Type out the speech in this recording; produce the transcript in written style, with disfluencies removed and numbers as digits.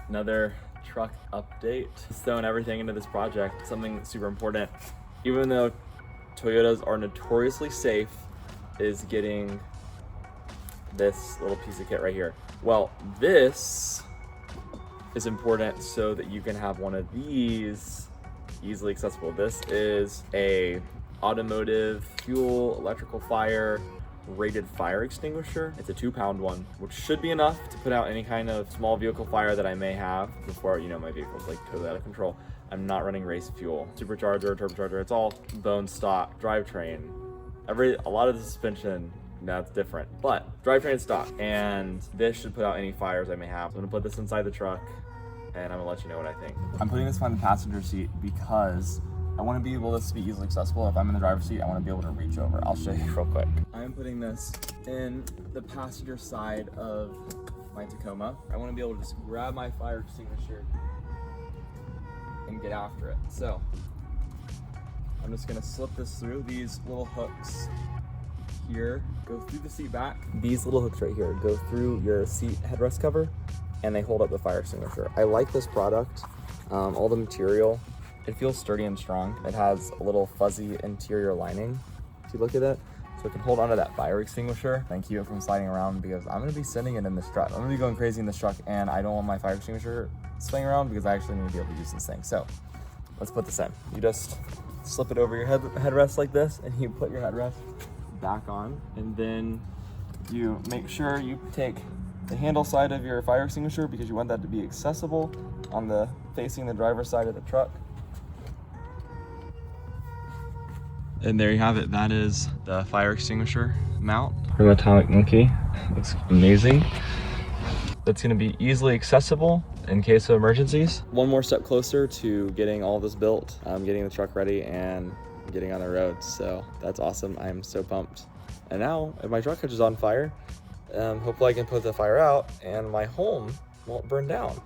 Another truck update. Just throwing everything into this project. Something super important, even though Toyotas are notoriously safe, is getting this little piece of kit right here. Well, this is important so that you can have one of these easily accessible. This is a automotive fuel electrical fire rated fire extinguisher. It's a 2-pound one, which should be enough to put out any kind of small vehicle fire that I may have before, you know, my vehicle's like totally out of control. I'm not running race fuel, supercharger, turbocharger, it's all bone stock, drivetrain. A lot of the suspension, that's different, but drivetrain stock, and this should put out any fires I may have. So I'm gonna put this inside the truck and I'm gonna let you know what I think. I'm putting this behind the passenger seat because I want to be able to be easily accessible. If I'm in the driver's seat, I want to be able to reach over. I'll show you real quick. I am putting this in the passenger side of my Tacoma. I want to be able to just grab my fire extinguisher and get after it. So I'm just gonna slip this through. These little hooks here go through the seat back. These little hooks right here go through your seat headrest cover and they hold up the fire extinguisher. I like this product. All the material, it feels sturdy and strong. It has a little fuzzy interior lining, if you look at it. So it can hold onto that fire extinguisher and keep it from sliding around, because I'm gonna be sitting it in this truck. I'm gonna be going crazy in this truck and I don't want my fire extinguisher swing around because I actually need to be able to use this thing. So let's put this in. You just slip it over your headrest like this, and you put your headrest back on, and then you make sure you take the handle side of your fire extinguisher, because you want that to be accessible on the facing the driver's side of the truck. And there you have it. That is the fire extinguisher mount from Atomic Monkey. Looks amazing. That's going to be easily accessible in case of emergencies. One more step closer to getting all this built, getting the truck ready and getting on the road. So that's awesome. I'm so pumped. And now if my truck catches on fire, hopefully I can put the fire out and my home won't burn down.